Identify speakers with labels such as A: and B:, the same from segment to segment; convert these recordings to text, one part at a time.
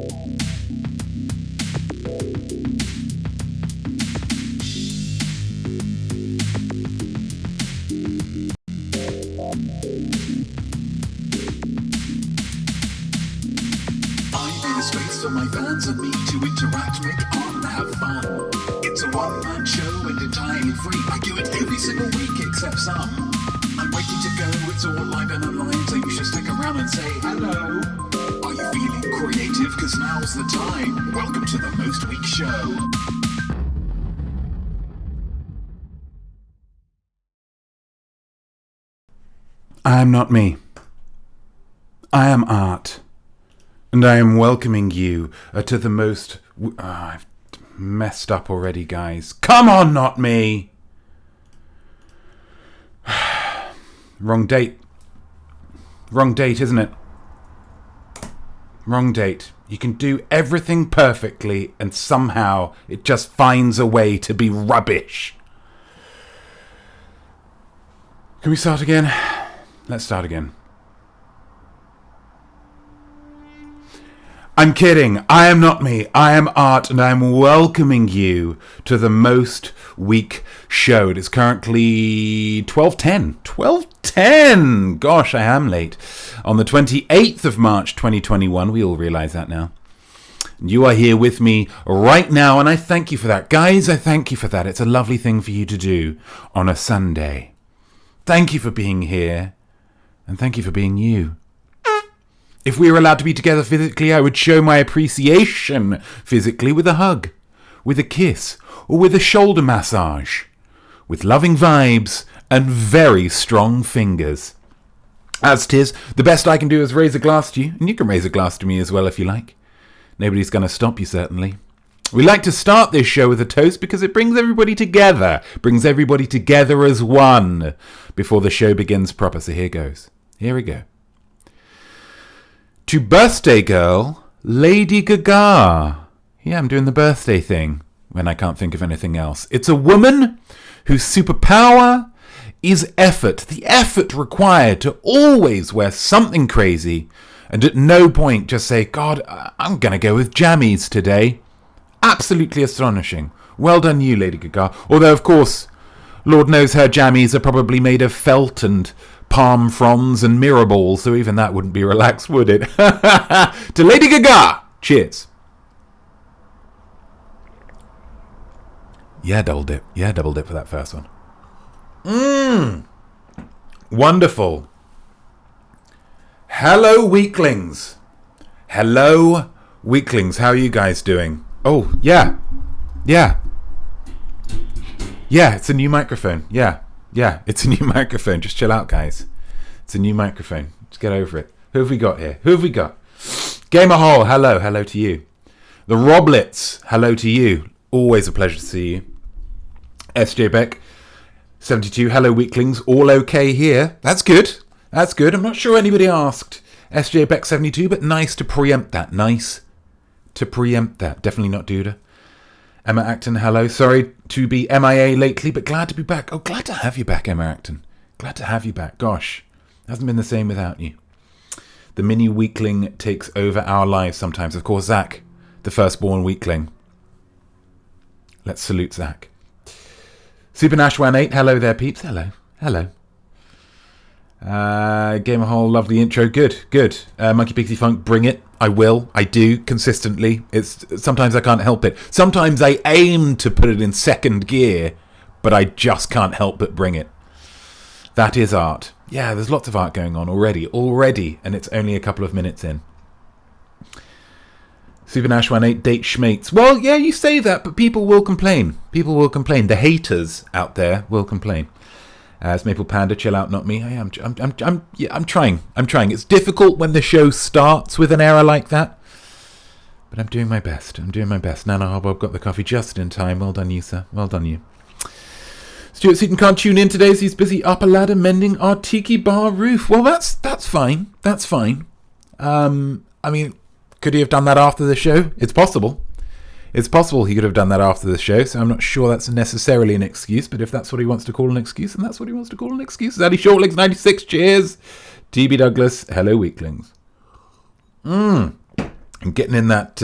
A: Space for my fans and me to interact, make on, have fun. It's a one-man show and entirely free. I do it every single week except some. I'm waiting to go, it's all live and online, so you should stick around and say hello. Are you feeling creative? Cause now's the time. Welcome to the Most Week Show.
B: I am not me. I am art. And I am welcoming you to the most... I've messed up already, guys. Come on, not me! Wrong date. Wrong date, isn't it? Wrong date. You can do everything perfectly and somehow it just finds a way to be rubbish. Can we start again? Let's start again. I'm kidding. I am not me. I am art, and I am welcoming you to the Most Week Show. It is currently 12:10. 12:10! Gosh, I am late. On the 28th of March, 2021. We all realise that now. You are here with me right now, and I thank you for that. Guys, I thank you for that. It's a lovely thing for you to do on a Sunday. Thank you for being here, and thank you for being you. If we were allowed to be together physically, I would show my appreciation physically with a hug, with a kiss, or with a shoulder massage, with loving vibes and very strong fingers. As 'tis, the best I can do is raise a glass to you, and you can raise a glass to me as well if you like. Nobody's going to stop you, certainly. We like to start this show with a toast because it brings everybody together, as one before the show begins proper. So here goes. Here we go. To birthday girl, Lady Gaga. Yeah, I'm doing the birthday thing when I can't think of anything else. It's a woman whose superpower is effort. The effort required to always wear something crazy and at no point just say, God, I'm going to go with jammies today. Absolutely astonishing. Well done you, Lady Gaga. Although, of course, Lord knows her jammies are probably made of felt and palm fronds and mirror balls, so even that wouldn't be relaxed, would it? To Lady Gaga! Cheers. Yeah, double dip. Yeah, double dip for that first one. Wonderful. Hello, weaklings. Hello, weaklings. How are you guys doing? Oh, yeah. Yeah, it's a new microphone. Yeah, it's a new microphone. Just chill out, guys. It's a new microphone. Just get over it. Who have we got here? Gamer HOLL, hello. Hello to you. The Roblets, hello to you. Always a pleasure to see you. SJ Beck, 72, hello, weaklings. All okay here. That's good. I'm not sure anybody asked SJ Beck 72, but nice to preempt that. Definitely not Duda. Emma Acton, hello. Sorry to be MIA lately, but glad to be back. Oh, glad to have you back, Emma Acton. Glad to have you back. Gosh, hasn't been the same without you. The mini weakling takes over our lives sometimes. Of course, Zach, the firstborn weakling. Let's salute Zach. Supernash18, hello there, peeps. Hello. Gamer HOLL, lovely intro. Good. Monkey Pixie Funk, bring it. I will. I do consistently. Sometimes I can't help it. Sometimes I aim to put it in second gear, but I just can't help but bring it. That is art. Yeah, there's lots of art going on already, and it's only a couple of minutes in. Supernash18, date schmates. Well, yeah, you say that, but people will complain. The haters out there will complain. As Maple Panda, chill out, not me. I'm trying. It's difficult when the show starts with an error like that, but I'm doing my best. Nana Hobbob got the coffee just in time. Well done you, sir. Well done you. Stuart Seaton can't tune in today, so he's busy up a ladder mending our tiki bar roof. Well, that's fine. I mean, could he have done that after the show? It's possible. He could have done that after the show, so I'm not sure that's necessarily an excuse, but if that's what he wants to call an excuse, then that's what he wants to call an excuse. Zaddy Shortlegs 96, cheers. TB Douglas, hello weaklings. And getting in that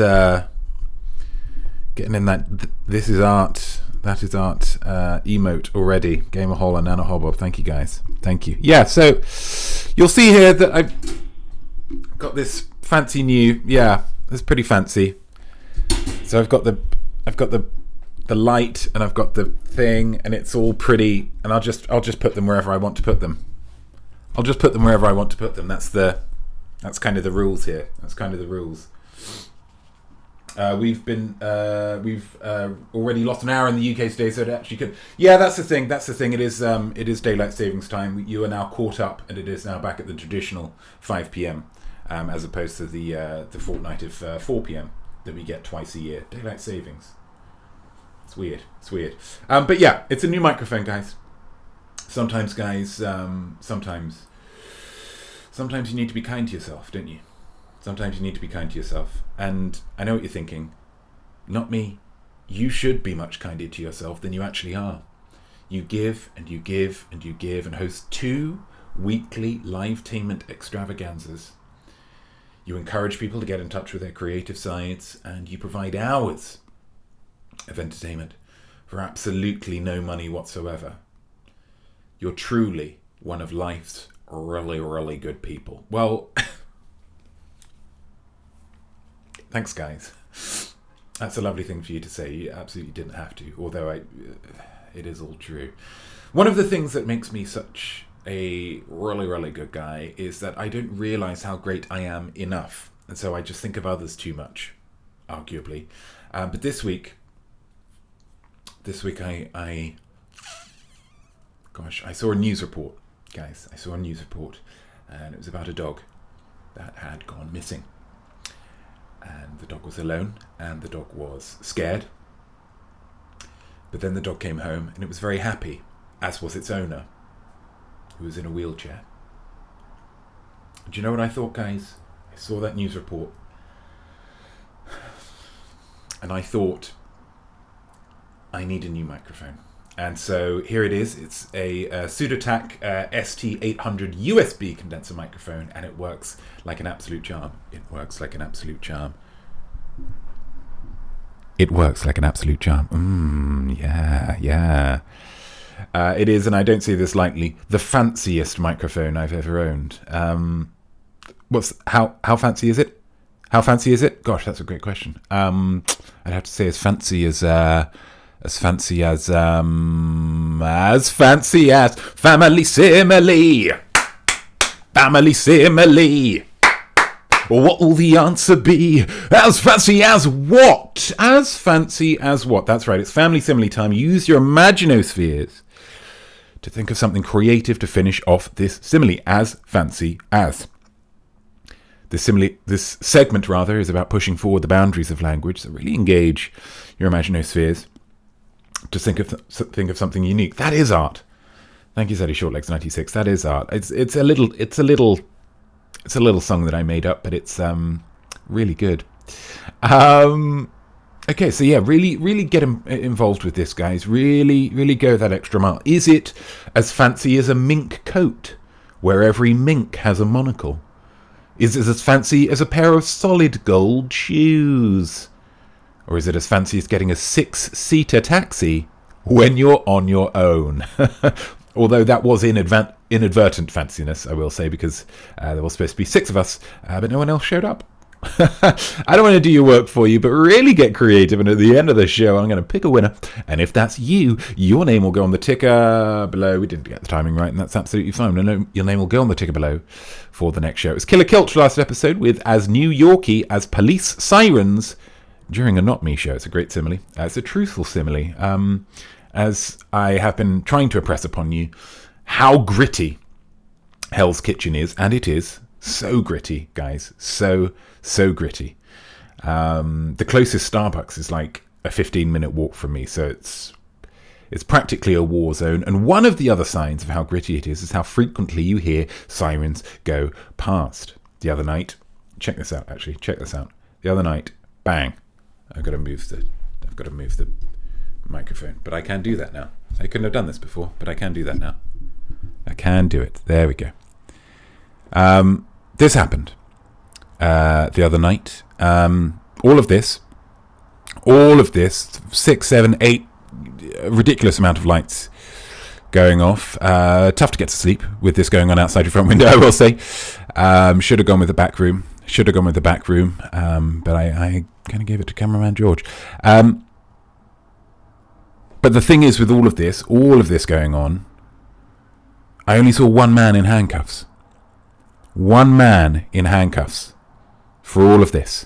B: this is art, that is art emote already. Gamer Hall and Nano Hobbob, thank you guys, thank you. Yeah, so you'll see here that I've got this fancy new, yeah, it's pretty fancy. So I've got the light, and I've got the thing, and it's all pretty, and I'll just put them wherever I want to put them. I'll just put them wherever I want to put them. That's kind of the rules here. That's kind of the rules. We've already lost an hour in the UK today, so it actually could. Yeah, that's the thing. That's the thing. It is daylight savings time. You are now caught up, and it is now back at the traditional 5 p.m. As opposed to the fortnight of 4 p.m. that we get twice a year. Daylight savings. It's weird. It's weird. But yeah, it's a new microphone, guys. Sometimes, guys, sometimes you need to be kind to yourself, don't you? Sometimes you need to be kind to yourself. And I know what you're thinking. Not me. You should be much kinder to yourself than you actually are. You give and you give and you give and host 2 weekly Livetainment extravaganzas. You encourage people to get in touch with their creative sides, and you provide hours of entertainment for absolutely no money whatsoever. You're truly one of life's really, really good people. Well, thanks, guys. That's a lovely thing for you to say. You absolutely didn't have to, although it is all true. One of the things that makes me such a really, really good guy is that I don't realise how great I am enough. And so I just think of others too much, arguably. But this week I saw a news report, guys. I saw a news report, and it was about a dog that had gone missing. And the dog was alone, and the dog was scared. But then the dog came home, and it was very happy, as was its owner, who was in a wheelchair. Do you know what I thought, guys? I saw that news report, and I thought, I need a new microphone. And so here it is. It's a Pseudotac ST800 USB condenser microphone, and it works like an absolute charm. It works like an absolute charm. It works like an absolute charm. Yeah. It is, and I don't say this lightly, the fanciest microphone I've ever owned. How fancy is it? How fancy is it? Gosh, that's a great question. I'd have to say as fancy as family simile. Family simile. What will the answer be? As fancy as what? As fancy as what? That's right, it's family simile time. Use your imaginospheres to think of something creative to finish off this simile. As fancy as. This segment, is about pushing forward the boundaries of language, so really engage your imaginospheres to think of something unique. That is art. Thank you, Zeddy Shortlegs96. That is art. It's a little song that I made up, but it's really good. Okay, so yeah, really get involved with this, guys. Really go that extra mile. Is it as fancy as a mink coat, where every mink has a monocle? Is it as fancy as a pair of solid gold shoes? Or is it as fancy as getting a 6-seater taxi when you're on your own? Although that was inadvertent fanciness, I will say, because there was supposed to be 6 of us, but no one else showed up. I don't want to do your work for you, but really get creative, and at the end of the show I'm going to pick a winner, and if that's you, your name will go on the ticker below. We didn't get the timing right, and that's absolutely fine. No, your name will go on the ticker below for the next show. It was Killer Kilch last episode with As New Yorkie as Police Sirens during a Notme show. It's a great simile. It's a truthful simile. As I have been trying to impress upon you how gritty Hell's Kitchen is, and it is so gritty, guys. So gritty. The closest Starbucks is like a 15-minute walk from me, so it's practically a war zone. And one of the other signs of how gritty it is how frequently you hear sirens go past. The other night, check this out. The other night, bang! I've got to move the microphone, but I can do that now. I couldn't have done this before, but I can do that now. I can do it. There we go. This happened. the other night. All of this, 6, 7, 8, ridiculous amount of lights going off. Tough to get to sleep with this going on outside your front window, I will say. Should have gone with the back room. But I kind of gave it to cameraman George. But the thing is, with all of this going on, I only saw one man in handcuffs. One man in handcuffs for all of this.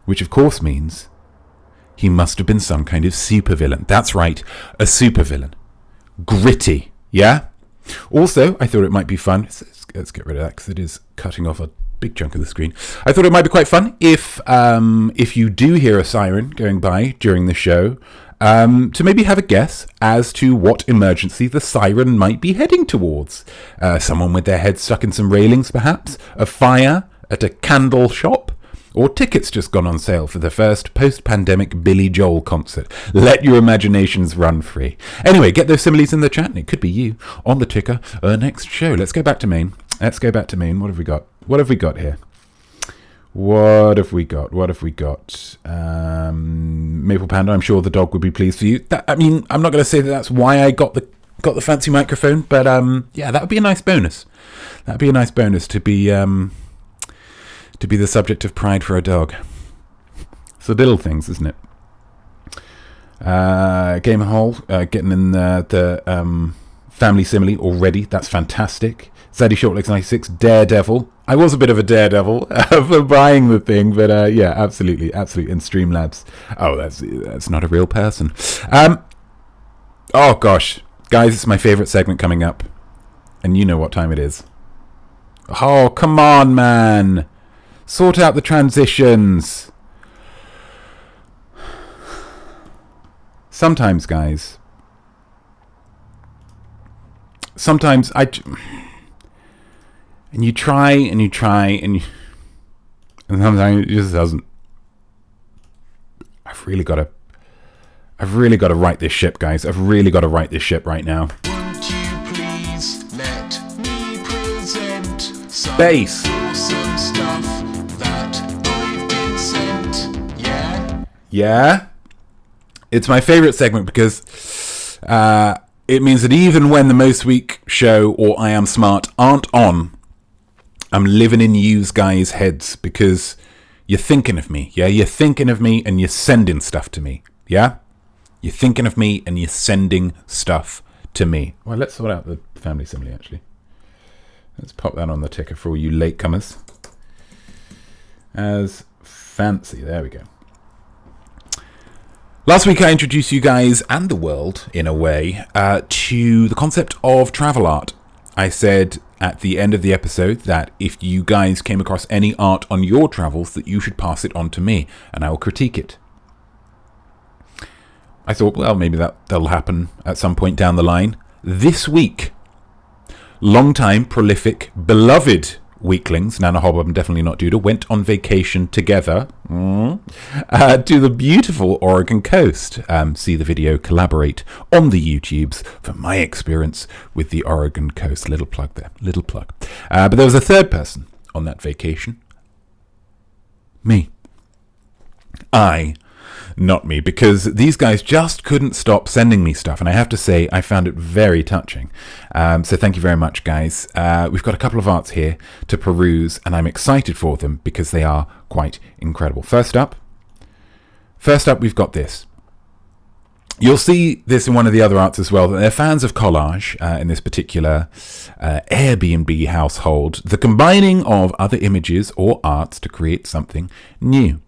B: Which of course means he must have been some kind of supervillain. That's right, a supervillain. Gritty, yeah? Also, I thought it might be fun. Let's get rid of that because it is cutting off a big chunk of the screen. I thought it might be quite fun if you do hear a siren going by during the show, to maybe have a guess as to what emergency the siren might be heading towards. Someone with their head stuck in some railings, perhaps? A fire at a candle shop? Or tickets just gone on sale for the first post-pandemic Billy Joel concert. Let your imaginations run free. Anyway, get those similes in the chat, and it could be you on the ticker next show. Let's go back to main. What have we got? Here? Maple Panda, I'm sure the dog would be pleased for you. I'm not going to say that's why I got the fancy microphone, but yeah, that would be a nice bonus. That'd be a nice bonus to be the subject of pride for a dog. It's the little things, isn't it? Game HOLL, getting in the family simile already. That's fantastic. Zaddy Shortlegs 96, Daredevil. I was a bit of a daredevil for buying the thing, but yeah, absolutely. In Streamlabs. Oh, that's not a real person. Oh gosh, guys, it's my favourite segment coming up, and you know what time it is. Oh, come on, man. Sort out the transitions. Sometimes, guys. Sometimes and you try, and sometimes it just doesn't. I've really got to right this ship, guys. I've really got to right this ship right now.
A: Won't you please let me present some
B: Bass.
A: awesome stuff that I've been sent?
B: Yeah? It's my favourite segment because it means that even when the Most Week show or I Am Smart aren't on, I'm living in you guys' heads because you're thinking of me, yeah? You're thinking of me and you're sending stuff to me, yeah? You're thinking of me and you're sending stuff to me. Well, let's sort out the family simile, actually. Let's pop that on the ticker for all you latecomers. As fancy. There we go. Last week I introduced you guys and the world, in a way, to the concept of travel art. I said at the end of the episode that if you guys came across any art on your travels, that you should pass it on to me, and I will critique it. I thought, well, maybe that'll happen at some point down the line. This week, long-time, prolific, beloved weaklings, Nana Hobbab and Definitely Not Duda, went on vacation together to the beautiful Oregon coast. See the video, collaborate on the YouTubes for my experience with the Oregon coast. Little plug there, little plug. But there was a third person on that vacation. Me. Not me, because these guys just couldn't stop sending me stuff, and I have to say I found it very touching. So thank you very much, guys. We've got a couple of arts here to peruse, and I'm excited for them because they are quite incredible. First up, we've got this. You'll see this in one of the other arts as well, that they're fans of collage in this particular Airbnb household, the combining of other images or arts to create something new.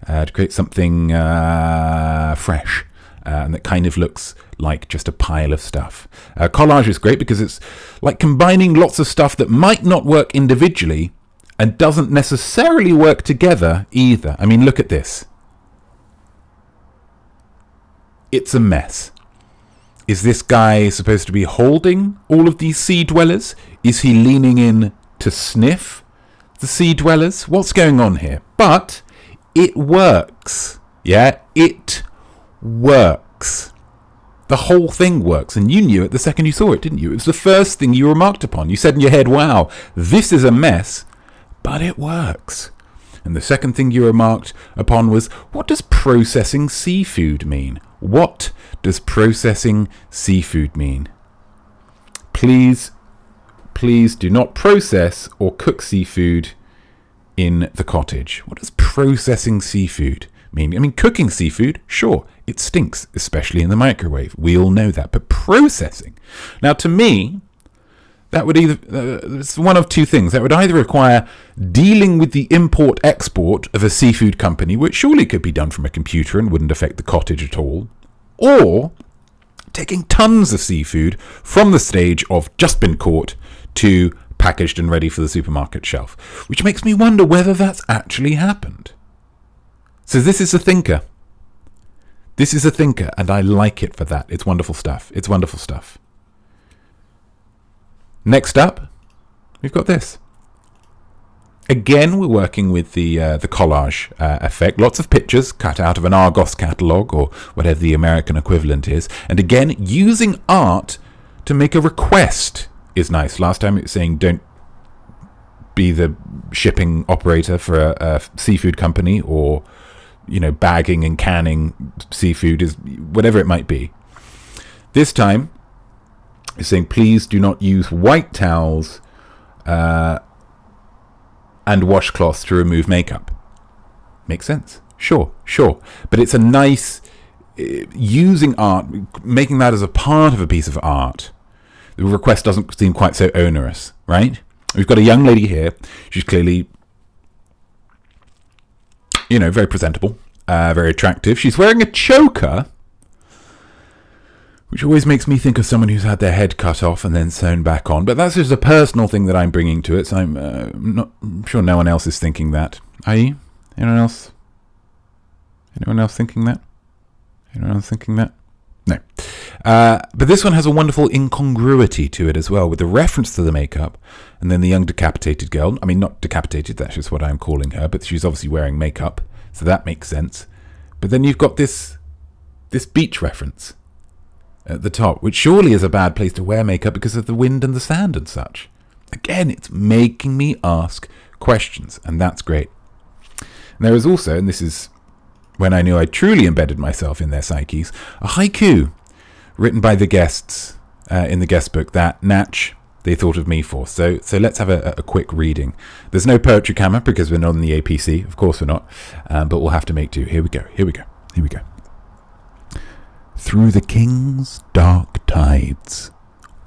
B: To create something fresh and that kind of looks like just a pile of stuff. Collage is great because it's like combining lots of stuff that might not work individually and doesn't necessarily work together either. I mean, look at this. It's a mess. Is this guy supposed to be holding all of these sea dwellers? Is he leaning in to sniff the sea dwellers? What's going on here? But it works. Yeah, it works. The whole thing works, and you knew it the second you saw it, didn't you? It was the first thing you remarked upon. You said in your head, wow, this is a mess, but it works. And the second thing you remarked upon was, what does processing seafood mean? What does processing seafood mean? Please do not process or cook seafood in the cottage. What does processing seafood mean? I mean, cooking seafood, sure, it stinks, especially in the microwave. We all know that. But processing. Now, to me, that would either, it's one of two things. That would either require dealing with the import-export of a seafood company, which surely could be done from a computer and wouldn't affect the cottage at all, or taking tons of seafood from the stage of just been caught to packaged and ready for the supermarket shelf, which makes me wonder whether that's actually happened. So this is a thinker. This is a thinker, and I like it for that. It's wonderful stuff. It's wonderful stuff. Next up, we've got this. Again, we're working with the collage effect. Lots of pictures cut out of an Argos catalogue or whatever the American equivalent is. And again, using art to make a request is nice. Last time it was saying don't be the shipping operator for a seafood company, or, you know, bagging and canning seafood, is whatever it might be. This time, it's saying please do not use white towels and washcloths to remove makeup. Makes sense. Sure. But it's a nice, using art, making that as a part of a piece of art. The request doesn't seem quite so onerous, right? We've got a young lady here. She's clearly, you know, very presentable, very attractive. She's wearing a choker, which always makes me think of someone who's had their head cut off and then sewn back on. But that's just a personal thing that I'm bringing to it, so I'm sure no one else is thinking that. Are you? Anyone else? Anyone else thinking that? Anyone else thinking that? No. But this one has a wonderful incongruity to it as well, with the reference to the makeup, and then the young decapitated girl. I mean, not decapitated, that's just what I'm calling her, but she's obviously wearing makeup, so that makes sense. But then you've got this beach reference at the top, which surely is a bad place to wear makeup because of the wind and the sand and such. Again, it's making me ask questions, and that's great. And there is also, and this is when I knew I truly embedded myself in their psyches, a haiku written by the guests in the guest book that Natch, they thought of me for. So let's have a quick reading. There's no poetry camera because we're not on the APC. Of course we're not. But we'll have to make do. Here we go. Through the king's dark tides,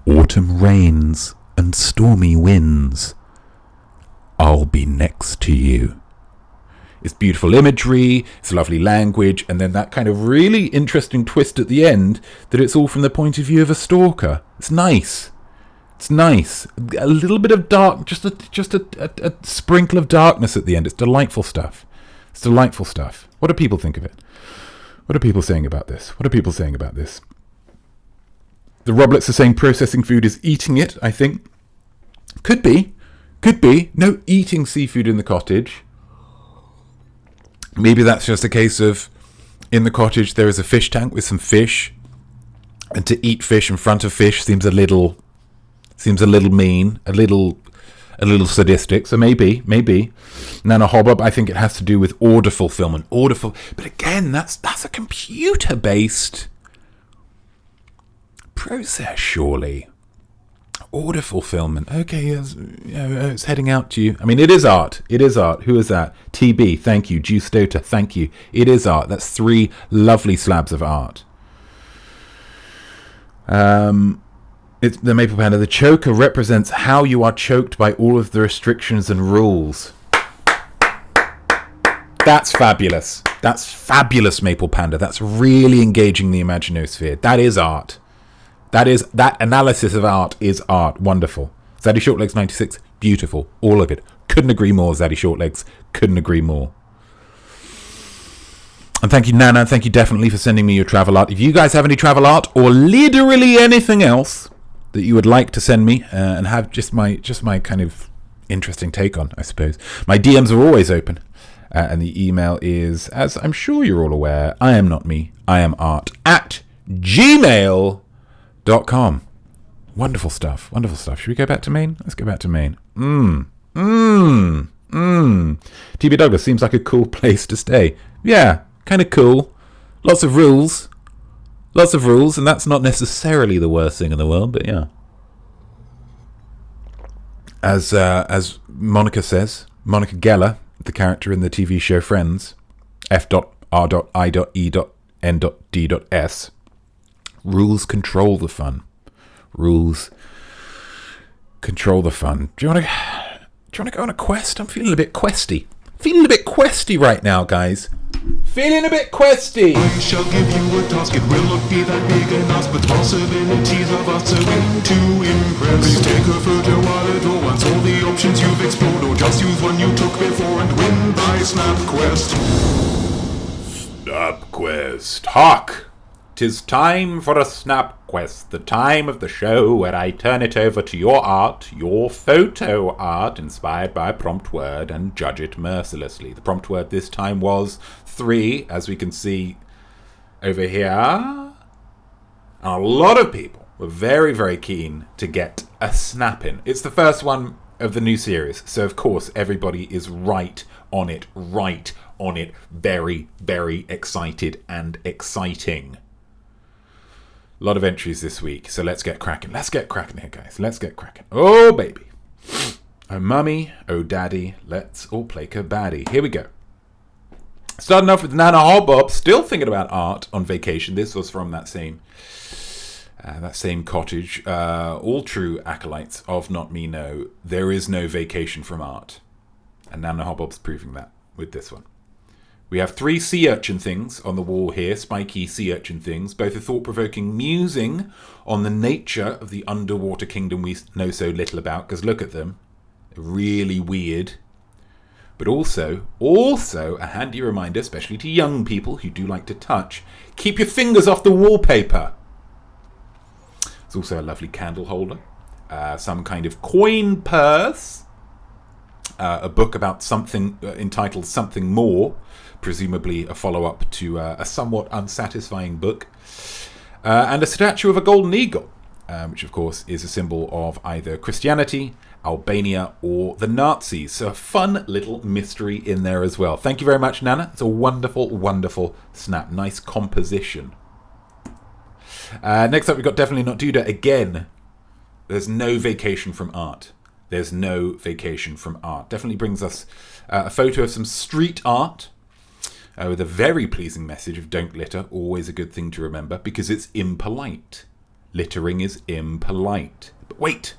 B: autumn rains and stormy winds, I'll be next to you. It's beautiful imagery, it's lovely language, and then that kind of really interesting twist at the end that it's all from the point of view of a stalker. It's nice. It's nice. A little bit of dark, just a sprinkle of darkness at the end. It's delightful stuff. What do people think of it? What are people saying about this? The Roblets are saying processing food is eating it, I think. Could be. No eating seafood in the cottage. Maybe that's just a case of, in the cottage there is a fish tank with some fish, and to eat fish in front of fish seems a little mean, a little sadistic. So maybe. Nana Hobbab, I think it has to do with order fulfillment. But again, that's a computer-based process, surely. Order fulfillment. Okay, it's heading out to you. I mean, it is art. Who is that? TB, thank you. Juicedota, thank you. It is art. That's 3 lovely slabs of art. It's the Maple Panda. The choker represents how you are choked by all of the restrictions and rules. That's fabulous. That's fabulous, Maple Panda. That's really engaging the imaginosphere. That is art. That analysis of art is art. Wonderful. Zaddy Shortlegs 96, beautiful. All of it. Couldn't agree more, Zaddy Shortlegs. Couldn't agree more. And thank you, Nana. Thank you definitely for sending me your travel art. If you guys have any travel art or literally anything else that you would like to send me and have just my kind of interesting take on, I suppose. My DMs are always open. And the email is, as I'm sure you're all aware, I am not me, I am art at gmail.com. Wonderful stuff. Should we go back to Maine? Let's go back to Maine. TB Douglas seems like a cool place to stay. Yeah, kind of cool. Lots of rules. And that's not necessarily the worst thing in the world, but yeah. As Monica says, Monica Geller, the character in the TV show Friends, F.R.I.E.N.D.S, rules control the fun. Rules control the fun. Do you want to go on a quest? I'm feeling a bit questy. Right now, guys. Feeling a bit questy.
A: I shall give you a task, it will not be that big an ask, but possibilities of us are in to impress. Please take a photo while it all wants all the options you've explored, or just use one you took before and win by SNAPQuest.
B: SNAPQuest. Hark! 'Tis time for a SNAPQuest, the time of the show where I turn it over to your art, your photo art, inspired by a prompt word, and judge it mercilessly. The prompt word this time was 3, as we can see over here. And a lot of people were very, very keen to get a snap in. It's the first one of the new series, so of course everybody is right on it, very, very excited and exciting. A lot of entries this week, so let's get cracking. Let's get cracking here, guys. Let's get cracking. Oh, baby. Oh, mummy. Oh, daddy. Let's all play kabaddi. Here we go. Starting off with Nana Hobbob, still thinking about art on vacation. This was from that same cottage. All true acolytes of Notme know there is no vacation from art. And Nana Hobbob's proving that with this one. We have 3 sea urchin things on the wall here, spiky sea urchin things, both a thought-provoking musing on the nature of the underwater kingdom we know so little about, because look at them, they're really weird. But also a handy reminder, especially to young people who do like to touch, keep your fingers off the wallpaper. There's also a lovely candle holder, some kind of coin purse, a book about something entitled Something More, presumably a follow-up to a somewhat unsatisfying book, and a statue of a golden eagle, which of course is a symbol of either Christianity, Albania, or the Nazis. So a fun little mystery in there as well. Thank you very much, Nana. It's a wonderful, wonderful snap. Nice composition. Next up, we've got Definitely Not Duda. Again, there's no vacation from art. Definitely brings us a photo of some street art, with a very pleasing message of don't litter, always a good thing to remember, because it's impolite. Littering is impolite. But wait,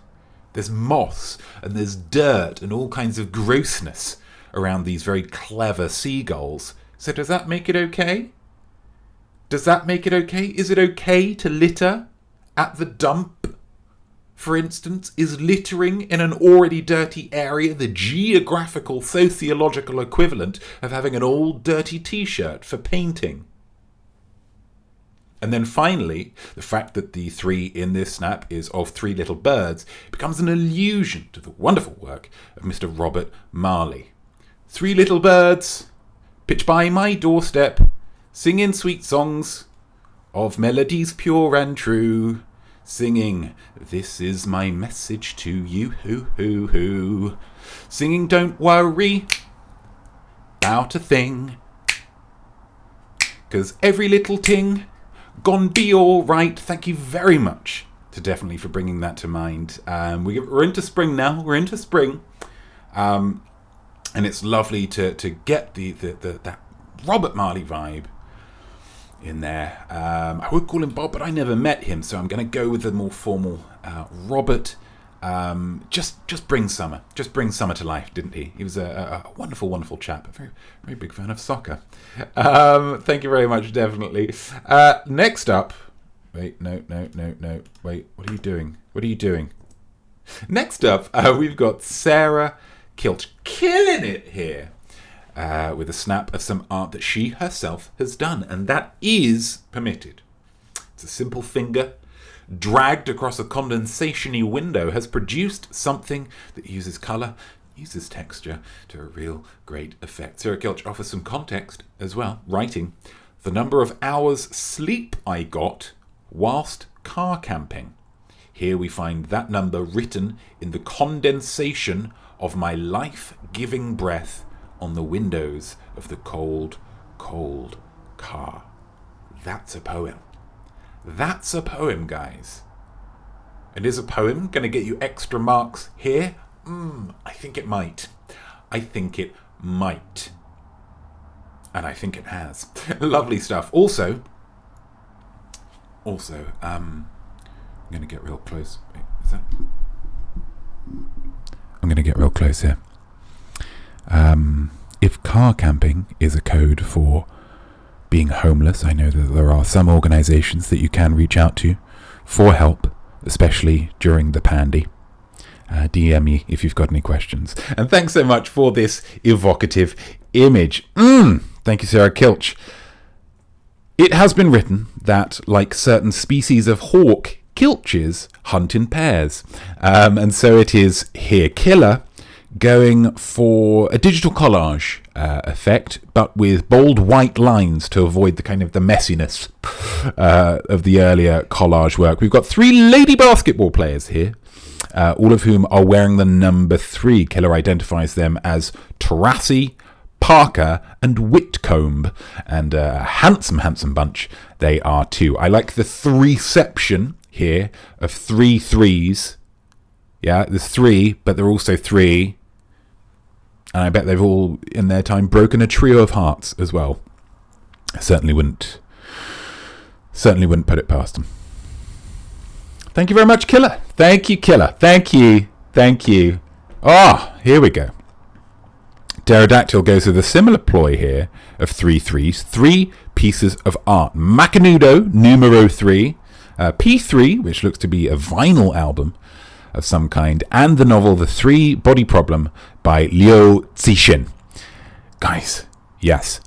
B: there's moss, and there's dirt, and all kinds of grossness around these very clever seagulls. So does that make it okay? Is it okay to litter at the dump? For instance, is littering in an already dirty area the geographical, sociological equivalent of having an old dirty t-shirt for painting? And then finally, the fact that the 3 in this snap is of 3 little birds becomes an allusion to the wonderful work of Mr. Robert Marley. 3 little birds, pitch by my doorstep, singing sweet songs of melodies pure and true, singing, this is my message to you, hoo, hoo, hoo. Singing, don't worry about a thing, 'cause every little ting gon' be alright. Thank you very much to Definitely for bringing that to mind. We're into spring now. And it's lovely to get that Robert Marley vibe in there. I would call him Bob, but I never met him, so I'm going to go with the more formal Robert. Just bring summer to life, didn't he? He was a wonderful, wonderful chap. A very, very big fan of soccer. Thank you very much, Definitely. Next up, wait, no. Wait, what are you doing? Next up, we've got Sarah Kilch killing it here. With a snap of some art that she herself has done, and that is permitted. It's a simple finger dragged across a condensation-y window has produced something that uses colour, uses texture to a real great effect. Sarah Kilch offers some context as well, writing, the number of hours sleep I got whilst car camping. Here we find that number written in the condensation of my life-giving breath on the windows of the cold, cold car. That's a poem. That's a poem, guys. And is a poem going to get you extra marks here? I think it might. I think it might. And I think it has. Lovely stuff. Also, I'm going to get real close. Wait, is that? I'm going to get real close here. If car camping is a code for being homeless, I know that there are some organisations that you can reach out to for help, especially during the pandy. DM me if you've got any questions. And thanks so much for this evocative image. Thank you, Sarah Kilch. It has been written that, like certain species of hawk, kilches hunt in pairs. And so it is here. Killer going for a digital collage effect, but with bold white lines to avoid the kind of the messiness of the earlier collage work. We've got 3 lady basketball players here, all of whom are wearing the number 3. Killer identifies them as Tarassi, Parker and Whitcomb, and a handsome bunch they are too. I like the threeception here of 3 threes. Yeah, there's 3, but they're also 3. And I bet they've all, in their time, broken a trio of hearts as well. I certainly wouldn't put it past them. Thank you very much, Killer. Thank you, Killer. Thank you. Here we go. Pterodactyl goes with a similar ploy here of 3 threes. 3 pieces of art. Macanudo, numero 3. P3, which looks to be a vinyl album of some kind, and the novel The 3 Body Problem by Liu Cixin. Guys, yes,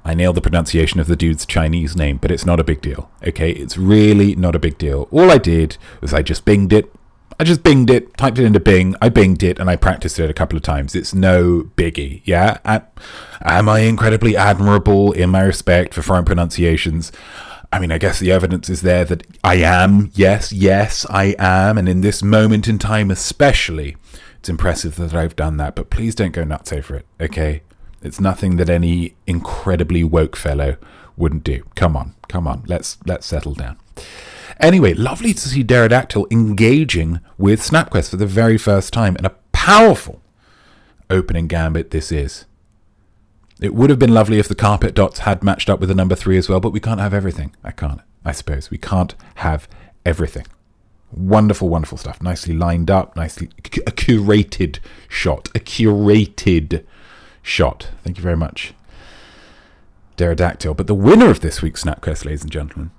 B: I nailed the pronunciation of the dude's Chinese name, but it's not a big deal, okay? It's really not a big deal. All I did was I just binged it, typed it into Bing, I binged it, and I practiced it a couple of times. It's no biggie, yeah? Am I incredibly admirable in my respect for foreign pronunciations? I mean, I guess the evidence is there that I am. Yes, I am. And in this moment in time especially, it's impressive that I've done that. But please don't go nuts over it, okay? It's nothing that any incredibly woke fellow wouldn't do. Come on. Let's settle down. Anyway, lovely to see Pterodactyl engaging with SNAPQuest for the very first time. And a powerful opening gambit this is. It would have been lovely if the carpet dots had matched up with the number 3 as well, but we can't have everything. I suppose. We can't have everything. Wonderful stuff. Nicely lined up, a curated shot. Thank you very much, Pterodactyl. But the winner of this week's SNAPQuest, ladies and gentlemen,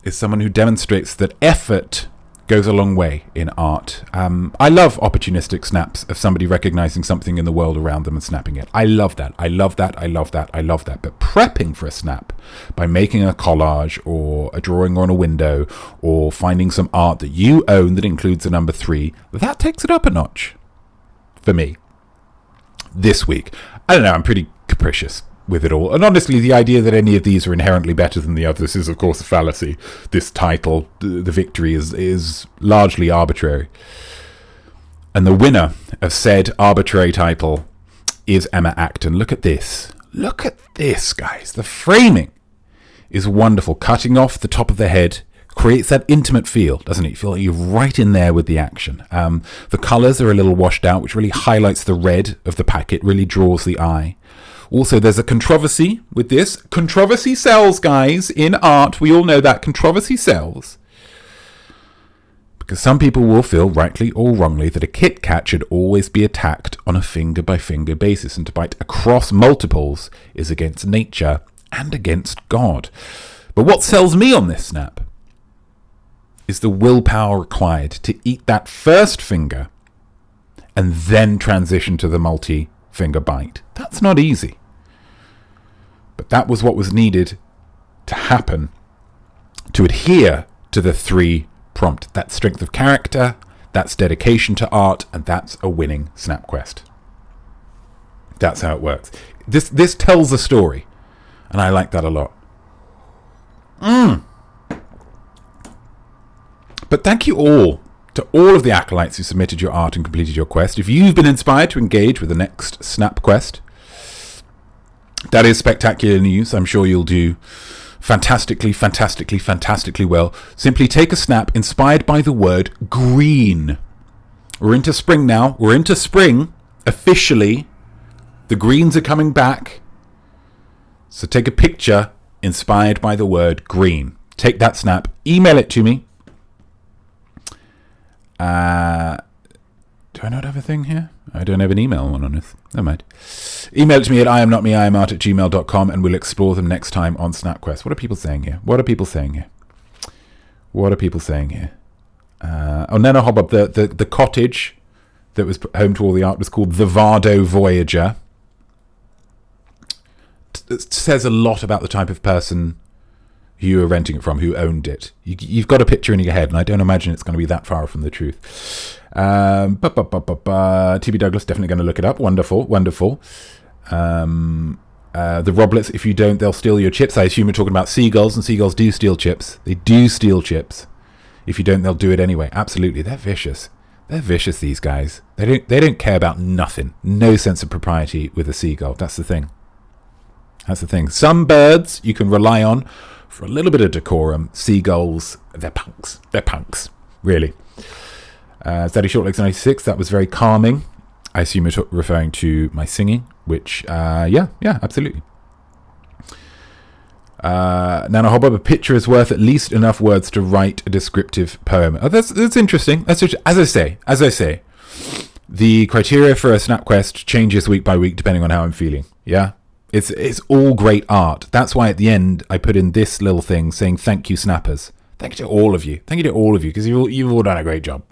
B: is someone who demonstrates that effort goes a long way in art. I love opportunistic snaps of somebody recognizing something in the world around them and snapping it. I love that. But prepping for a snap by making a collage or a drawing on a window or finding some art that you own that includes the number 3, that takes it up a notch for me this week. I don't know, I'm pretty capricious with it all. And honestly, the idea that any of these are inherently better than the others is, of course, a fallacy. This title, the victory, is largely arbitrary. And the winner of said arbitrary title is Emma Acton. Look at this. Look at this, guys. The framing is wonderful. Cutting off the top of the head creates that intimate feel, doesn't it? You feel like you're right in there with the action. The colours are a little washed out, which really highlights the red of the packet, really draws the eye. Also, there's a controversy with this. Controversy sells, guys, in art. We all know that controversy sells. Because some people will feel, rightly or wrongly, that a Kit Kat should always be attacked on a finger-by-finger basis, and to bite across multiples is against nature and against God. But what sells me on this snap is the willpower required to eat that first finger and then transition to the multi-finger bite. That's not easy. But that was what was needed to happen to adhere to the 3 prompt. That's strength of character, that's dedication to art, and that's a winning SNAPQuest. That's how it works. This tells a story, and I like that a lot. But thank you all to all of the acolytes who submitted your art and completed your quest. If you've been inspired to engage with the next Snap Quest, that is spectacular news. I'm sure you'll do fantastically well. Simply take a snap inspired by the word green. We're into spring now. We're into spring. Officially, the greens are coming back. So take a picture inspired by the word green. Take that snap. Email it to me. Do I not have a thing here? I don't have an email one on this. Never mind. Email it to me at imnotmeimart@gmail.com and we'll explore them next time on SnapQuest. What are people saying here? Nana Hobub, the cottage that was home to all the art was called the Vardo Voyager. It says a lot about the type of person you were renting it from, who owned it. You've got a picture in your head, and I don't imagine it's going to be that far from the truth. TB Douglas, definitely going to look it up. Wonderful. The Roblets, if you don't, they'll steal your chips. I assume you're talking about seagulls, and seagulls do steal chips. They do steal chips. If you don't, they'll do it anyway. Absolutely, they're vicious. They're vicious, these guys. They don't care about nothing. No sense of propriety with a seagull. That's the thing. Some birds you can rely on for a little bit of decorum. Seagulls, they're punks. Really. Zaddy Shortlegs 96, that was very calming. I assume you're referring to my singing, which, yeah, absolutely. Nana Hobub, a picture is worth at least enough words to write a descriptive poem. Oh, that's interesting. As I say, the criteria for a Snap Quest changes week by week depending on how I'm feeling. Yeah, it's all great art. That's why at the end I put in this little thing saying thank you, Snappers. Thank you to all of you. Because you've all done a great job.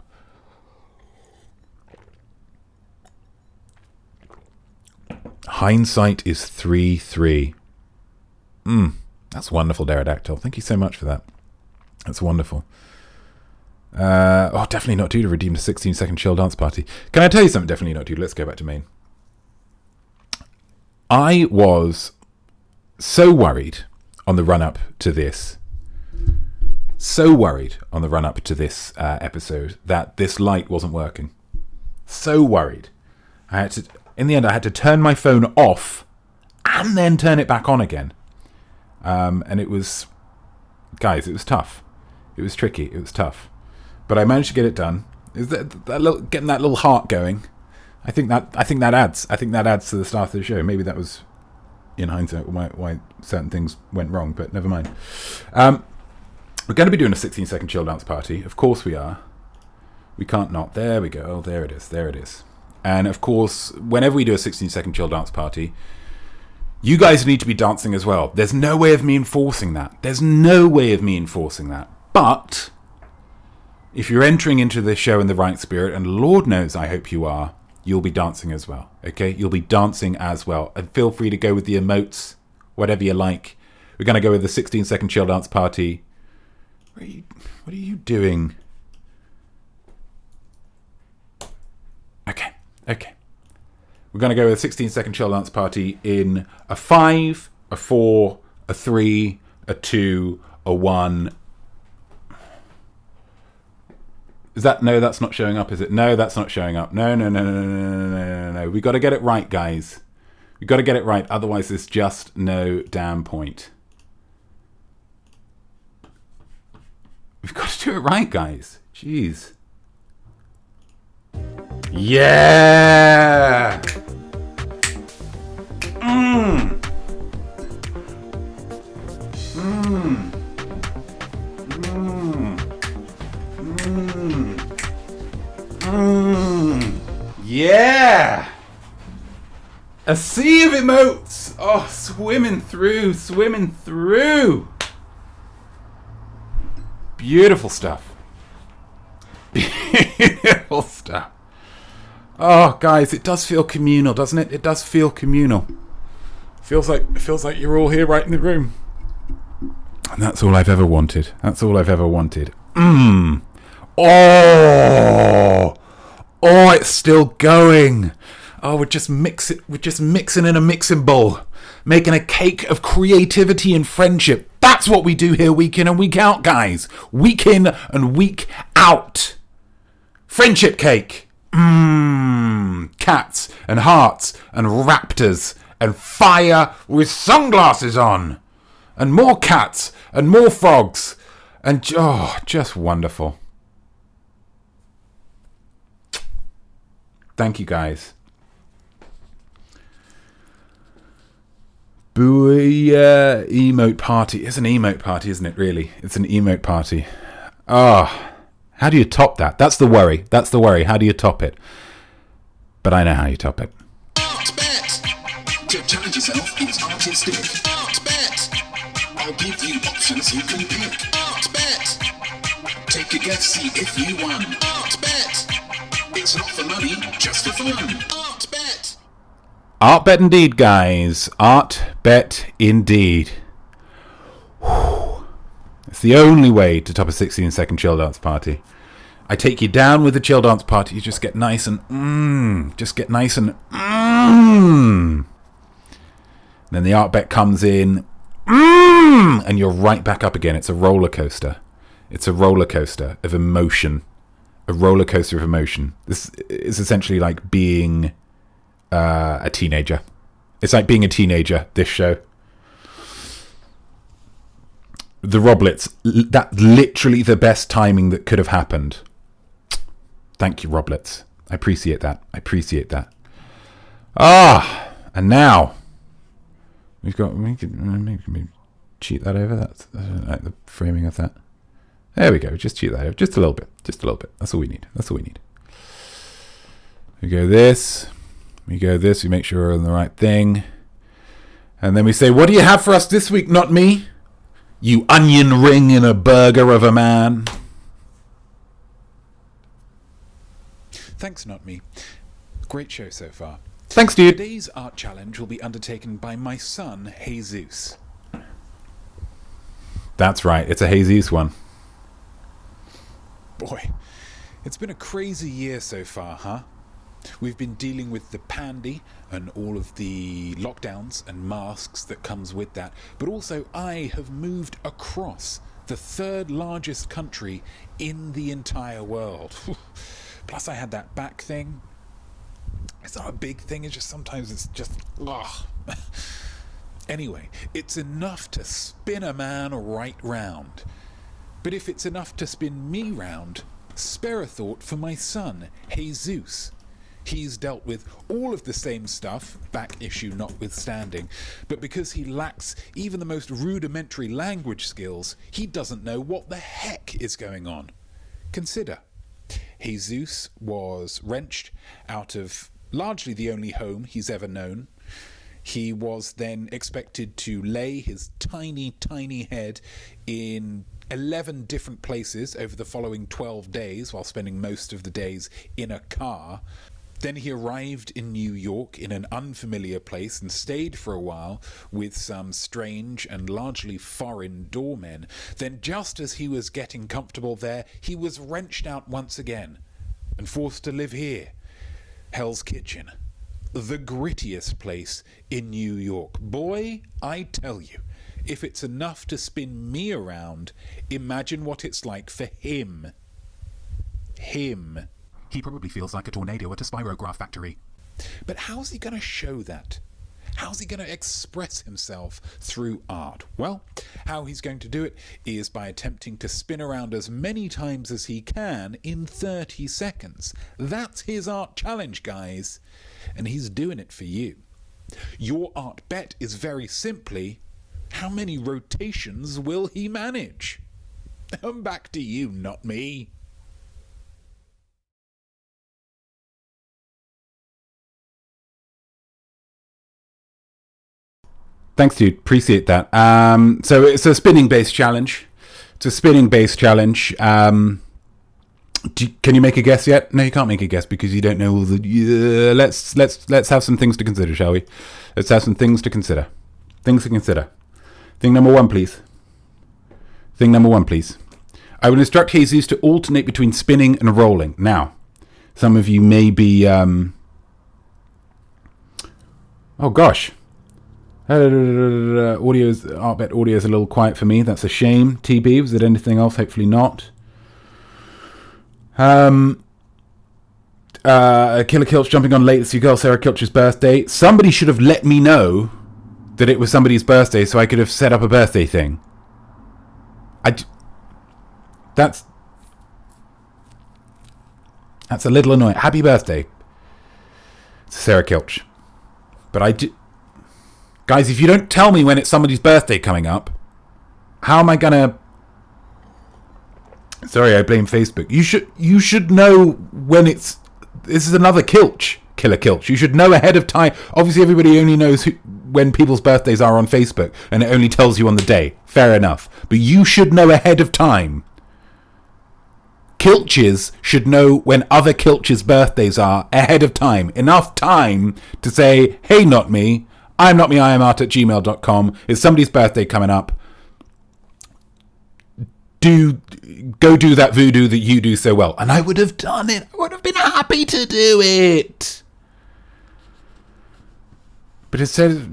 B: Hindsight is 3-3. That's wonderful, Pterodactyl. Thank you so much for that. That's wonderful. Definitely not due to redeem a 16-second chill dance party. Can I tell you something? Definitely not due. Let's go back to main. I was so worried on the run-up to this. Episode that this light wasn't working. So worried. In the end, I had to turn my phone off and then turn it back on again. And it was tough. It was tricky. It was tough. But I managed to get it done. Is getting that little heart going? I think that adds to the start of the show. Maybe that was, in hindsight, why certain things went wrong. But never mind. We're going to be doing a 16-second chill dance party. Of course we are. We can't not. There we go. Oh, there it is. And of course, whenever we do a 16-second chill dance party, you guys need to be dancing as well. There's no way of me enforcing that. But if you're entering into this show in the right spirit, and Lord knows I hope you are, you'll be dancing as well. Okay? You'll be dancing as well. And feel free to go with the emotes, whatever you like. We're going to go with the 16-second chill dance party. What are you doing? Okay. We're going to go with a 16-second chill dance party in a 5, a 4, a 3, a 2, a 1. No, that's not showing up, is it? No, that's not showing up. No. We've got to get it right, guys. We've got to get it right. Otherwise, there's just no damn point. We've got to do it right, guys. Jeez. Yeah! Yeah! A sea of emotes! Oh, swimming through! Beautiful stuff. Oh, guys, it does feel communal, doesn't it? It does feel communal. Feels like you're all here right in the room. And that's all I've ever wanted. Oh, it's still going. Oh, we're just mixing in a mixing bowl, making a cake of creativity and friendship. That's what we do here, week in and week out, guys. Week in and week out. Friendship cake. Cats and hearts and raptors and fire with sunglasses on. And more cats and more frogs. And just wonderful. Thank you, guys. Booyah emote party. It's an emote party, isn't it, really? It's an emote party. How do you top that? That's the worry. How do you top it? But I know how you top it.
A: Art bet! To challenge yourself is artistic. Art bet! I'll give you options you can pick. Art bet! Take a guess, see if you won. Art bet! It's not for money, just for fun. Art bet!
B: Art bet indeed, guys. Art bet indeed. Whew. It's the only way to top a 16-second chill dance party. I take you down with the chill dance party. You just get nice and Then the art bet comes in, and you're right back up again. It's a roller coaster. It's a roller coaster of emotion. A roller coaster of emotion. This is essentially like being a teenager. It's like being a teenager, this show. The Roblets, that literally the best timing that could have happened. Thank you, Roblets. I appreciate that. And now we can maybe cheat that over. That's like the framing of that. There we go. Just cheat that over. Just a little bit. That's all we need. We go this. We make sure we're on the right thing. And then we say, what do you have for us this week, not me? You onion ring in a burger of a man.
C: Thanks, Notme. Great show so far.
B: Thanks, dude.
C: Today's art challenge will be undertaken by my son, Jesus.
B: That's right. It's a Jesus one.
C: Boy, it's been a crazy year so far, huh? We've been dealing with the pandy and all of the lockdowns and masks that comes with that. But also, I have moved across the third largest country in the entire world. Plus, I had that back thing. It's not a big thing, it's just sometimes it's just... Anyway, it's enough to spin a man right round. But if it's enough to spin me round, spare a thought for my son, Jesus. He's dealt with all of the same stuff, back issue notwithstanding, but because he lacks even the most rudimentary language skills, he doesn't know what the heck is going on. Consider, Jesus was wrenched out of largely the only home he's ever known. He was then expected to lay his tiny, tiny head in 11 different places over the following 12 days, while spending most of the days in a car. Then he arrived in New York in an unfamiliar place and stayed for a while with some strange and largely foreign doormen. Then just as he was getting comfortable there, he was wrenched out once again and forced to live here. Hell's Kitchen. The grittiest place in New York. Boy, I tell you, if it's enough to spin me around, imagine what it's like for him. Him.
D: He probably feels like a tornado at a spirograph factory.
C: But how's he going to show that? How's he going to express himself through art? Well, how he's going to do it is by attempting to spin around as many times as he can in 30 seconds. That's his art challenge, guys. And he's doing it for you. Your art bet is very simply, how many rotations will he manage? I'm back to you, not me.
B: Thanks, dude. Appreciate that. So it's a spinning-based challenge. Can you make a guess yet? No, you can't make a guess because you don't know all the... Let's have some things to consider, shall we? Let's have some things to consider. Things to consider. Thing number one, please. I will instruct Jesus to alternate between spinning and rolling. Now, some of you may be... Oh, gosh. Art bet audio is a little quiet for me. That's a shame. TB, was it anything else? Hopefully not. Killer Kilch jumping on late. It's your girl Sarah Kilch's birthday. Somebody should have let me know that it was somebody's birthday so I could have set up a birthday thing. That's a little annoying. Happy birthday to Sarah Kilch. But guys, if you don't tell me when it's somebody's birthday coming up, how am I gonna... Sorry, I blame Facebook. You should know when it's... This is another Kilch, Killer Kilch. You should know ahead of time. Obviously, everybody only knows when people's birthdays are on Facebook, and it only tells you on the day. Fair enough. But you should know ahead of time. Kilches should know when other Kilches' birthdays are ahead of time. Enough time to say, hey, Notme, I'm Notme, I am art@gmail.com. It's somebody's birthday coming up. Go do that voodoo that you do so well. And I would have done it. I would have been happy to do it. But it says...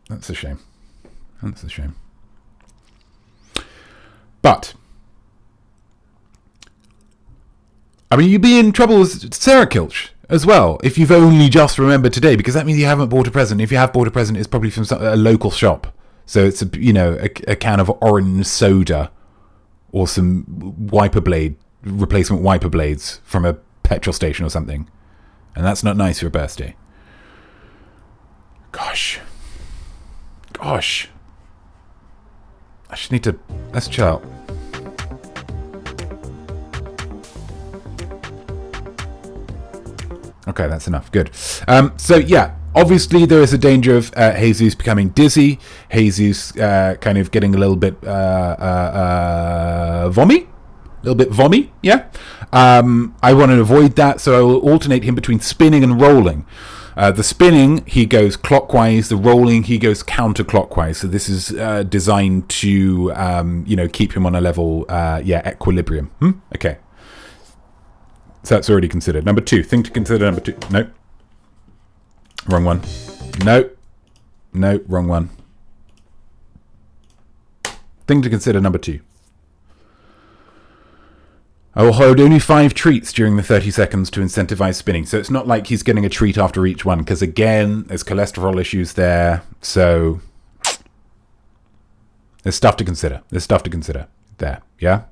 B: That's a shame. That's a shame. But... I mean, you'd be in trouble with Sarah Kilch as well if you've only just remembered today, because that means you haven't bought a present. If you have bought a present, it's probably from a local shop. So it's a can of orange soda or some replacement wiper blades from a petrol station or something. And that's not nice for a birthday. Gosh. I just need to... Let's chill out. Okay, that's enough. Good. So, yeah, obviously there is a danger of Jesus becoming dizzy. Jesus kind of getting a little bit vommy. Yeah. I want to avoid that, so I will alternate him between spinning and rolling. The spinning, he goes clockwise. The rolling, he goes counterclockwise. So this is designed to, keep him on a level, equilibrium. Okay. So that's already considered. Number 2. Thing to consider, number 2. Nope. Wrong one. Nope. Nope, wrong one. Thing to consider, number 2. I will hold only 5 treats during the 30 seconds to incentivize spinning. So it's not like he's getting a treat after each one, because again, there's cholesterol issues there. So there's stuff to consider. There, yeah?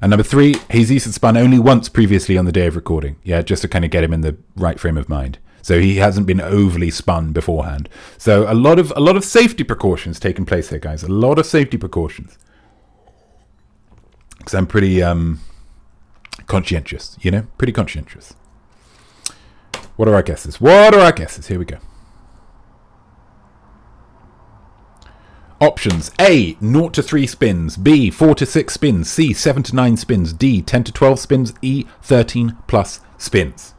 B: And number 3, Jesus had spun only once previously on the day of recording. Yeah, just to kind of get him in the right frame of mind. So he hasn't been overly spun beforehand. So a lot of safety precautions taking place here, guys. A lot of safety precautions. Because I'm pretty conscientious, Pretty conscientious. What are our guesses? Here we go. Options: A, 0 to 3 spins. B, 4 to 6 spins. C, 7 to 9 spins. D, 10 to 12 spins. E, 13 plus spins.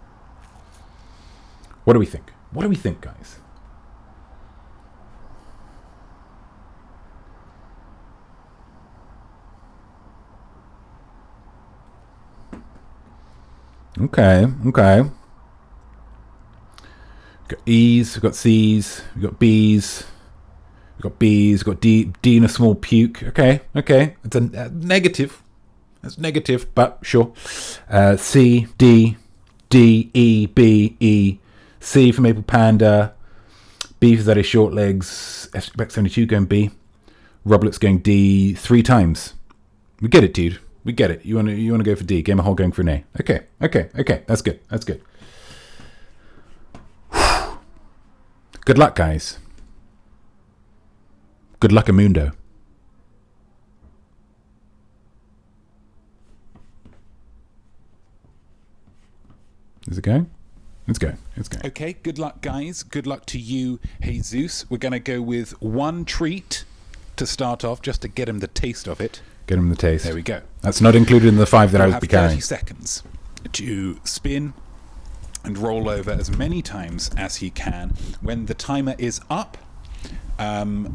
B: What do we think? Guys? Okay. We've got E's, we've got C's, we've got B's. We've got B's, we've got D and a small puke. Okay. It's a negative. That's negative, but sure. C, D, E, B, E. C for Maple Panda. B for Zaddy Short Legs. X72 going B. Roblet's going D 3 times. We get it, dude. We get it. You want to go for D. Gamer Hole going for an A. Okay. That's good. Good luck, guys. Good luck, Amundo. Is it going? It's going.
C: Okay, good luck, guys. Good luck to you, Jesus. We're going to go with 1 treat to start off, just to get him the taste of it.
B: Get him the taste.
C: There we go.
B: That's not included in the 5 that I would be carrying.
C: 30 seconds to spin and roll over as many times as he can. When the timer is up,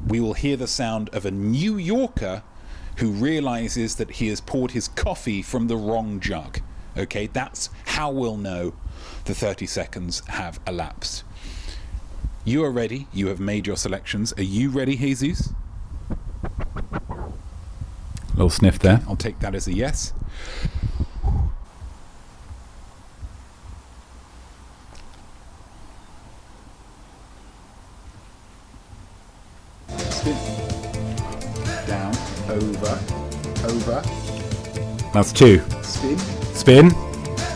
C: we will hear the sound of a New Yorker who realizes that he has poured his coffee from the wrong jug. Okay, that's how we'll know the 30 seconds have elapsed. You are ready. You have made your selections. Are you ready, Jesus?
B: Little sniff there.
C: I'll take that as a yes. Spin. Down. Over. Over.
B: That's 2.
C: Spin.
B: Spin.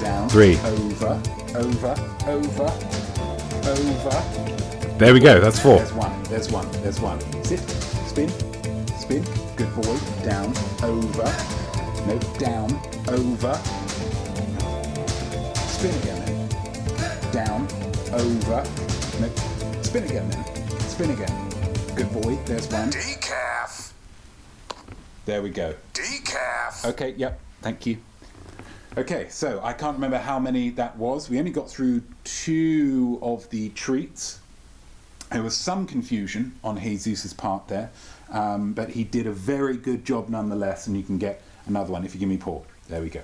C: Down.
B: 3.
C: Over. Over. Over. Over.
B: There we go. That's 4.
C: There's 1. There's 1. There's 1. Sit. Spin. Spin. Good boy. Down. Over. No. Down. Over. Spin again then. Down. Over. No. Spin again then. Spin again. Good boy. There's 1.
A: Decaf.
C: There we go.
A: Decaf.
C: Okay. Yep. Thank you. Okay. So I can't remember how many that was. We only got through 2 of the treats. There was some confusion on Jesus' part there, but he did a very good job nonetheless, and you can get another one if you give me Paul. There we go.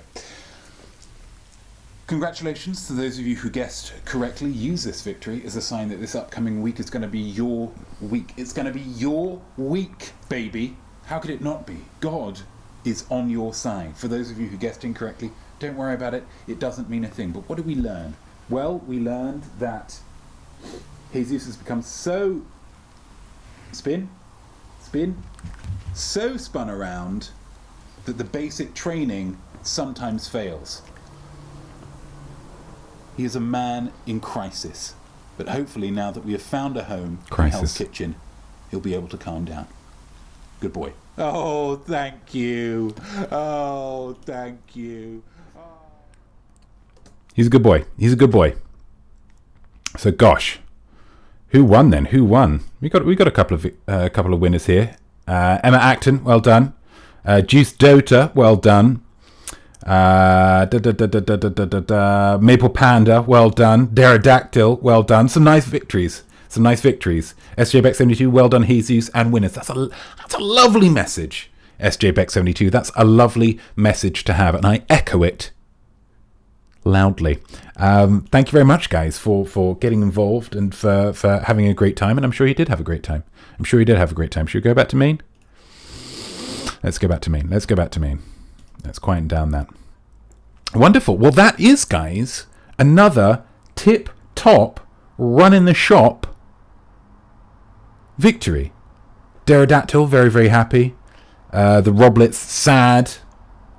C: Congratulations to those of you who guessed correctly. Use this victory as a sign that this upcoming week is going to be your week. It's going to be your week, baby. How could it not be? God is on your side. For those of you who guessed incorrectly, don't worry about it. It doesn't mean a thing. But what did we learn? Well, we learned that Jesus has become so so spun around that the basic training sometimes fails. He is a man in crisis, but hopefully now that we have found a home in Hell's Kitchen, he'll be able to calm down. Good boy. Oh, thank you. Oh, thank you. Oh.
B: He's a good boy. He's a good boy. So, gosh. Who won then? Who won? We got a couple of winners here. Emma Acton, well done. Juice Dota, well done. Maple Panda, well done. Pterodactyl, well done. Some nice victories. SJBeck72, well done, Jesus, and winners. That's a lovely message. SJBeck72, that's a lovely message to have, and I echo it loudly. Thank you very much, guys, for getting involved and for having a great time. And I'm sure you did have a great time. Should we go back to Maine? Let's go back to Maine. Let's quieten down that. Wonderful. Well, that is, guys, another tip-top run-in-the-shop victory. Pterodactyl, very, very happy. The Roblets, sad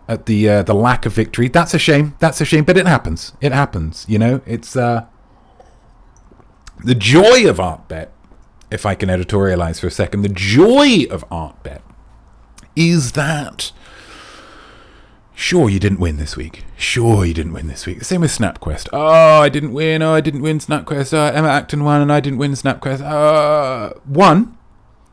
B: at the lack of victory. That's a shame, but it happens. You know, it's the joy of ArtBet, if I can editorialize for a second, the joy of ArtBet is that sure you didn't win this week. The same with SNAPQuest. I didn't win SNAPQuest. Emma Acton won and I didn't win SNAPQuest. One,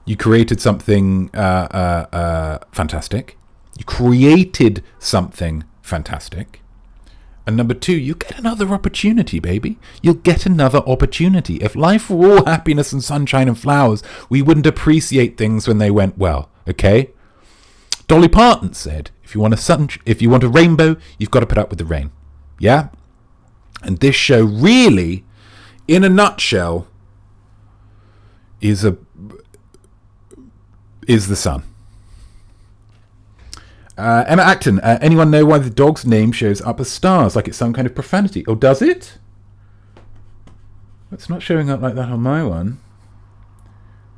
B: you created something fantastic. You created something fantastic. And number 2, you get another opportunity, baby. You'll get another opportunity. If life were all happiness and sunshine and flowers, we wouldn't appreciate things when they went well, okay? Dolly Parton said, if you want a rainbow, you've got to put up with the rain. Yeah? And this show really, in a nutshell, is the sun. Emma Acton, anyone know why the dog's name shows up as stars, like it's some kind of profanity? Oh, does it? It's not showing up like that on my one.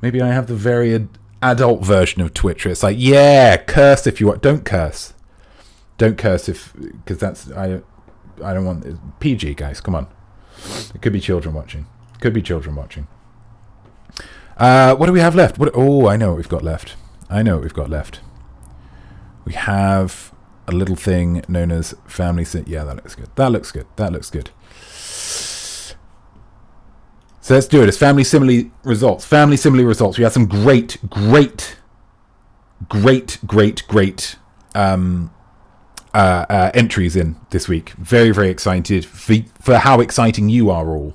B: Maybe I have the very adult version of Twitch. It's like, yeah, curse if you want. Don't curse. Because that's I don't want PG, guys. Come on. It could be children watching. What do we have left? I know what we've got left. We have a little thing known as family. Yeah, that looks good. So let's do it. It's family simile results. We had some great entries in this week. Very, very excited for how exciting you are all.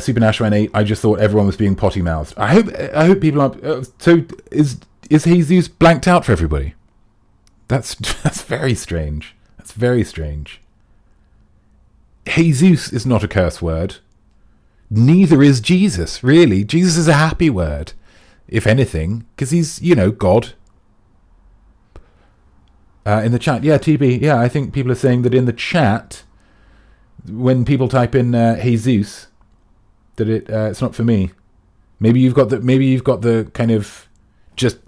B: Super Nash 8. I just thought everyone was being potty mouthed. I hope people aren't. So is Jesus blanked out for everybody? That's very strange. Jesus is not a curse word. Neither is Jesus, really. Jesus is a happy word, if anything, because he's, God. In the chat. Yeah, TB. Yeah, I think people are saying that in the chat, when people type in Jesus, that it's not for me. Maybe you've got the kind of just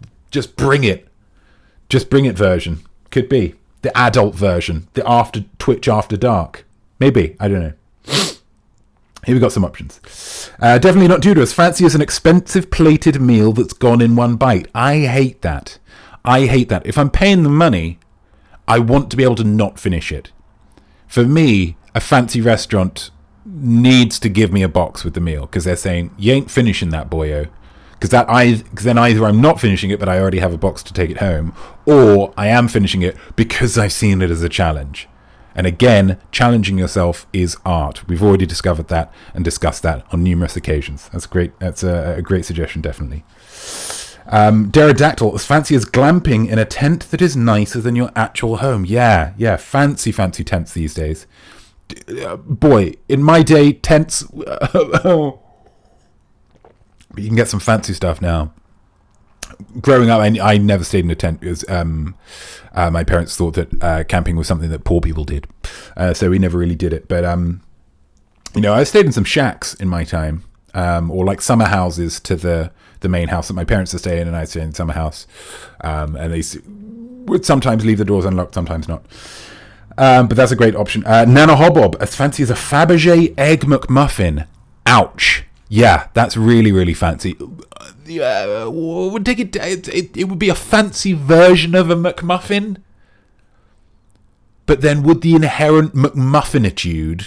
B: bring it version. Could be the adult version, the after Twitch after dark. Maybe, I don't know. Here we got some options. Definitely not Judas. Fancy is an expensive plated meal that's gone in one bite. I hate that. If I'm paying the money, I want to be able to not finish it. For me, a fancy restaurant needs to give me a box with the meal, because they're saying, you ain't finishing that, boyo. Because then either I'm not finishing it, but I already have a box to take it home, or I am finishing it because I've seen it as a challenge. And again, challenging yourself is art. We've already discovered that and discussed that on numerous occasions. That's great. That's a great suggestion, definitely. Pterodactyl, as fancy as glamping in a tent that is nicer than your actual home. Yeah, fancy tents these days. Boy, in my day, tents... But you can get some fancy stuff now. Growing up, I never stayed in a tent because my parents thought that camping was something that poor people did. So we never really did it. But, I stayed in some shacks in my time, or like summer houses to the main house that my parents would stay in, and I'd stay in summer house. And they would sometimes leave the doors unlocked, sometimes not. But that's a great option. Nana Hobob, as fancy as a Fabergé egg McMuffin. Ouch. Yeah, that's really, really fancy. Would take it would be a fancy version of a McMuffin. But then would the inherent McMuffinity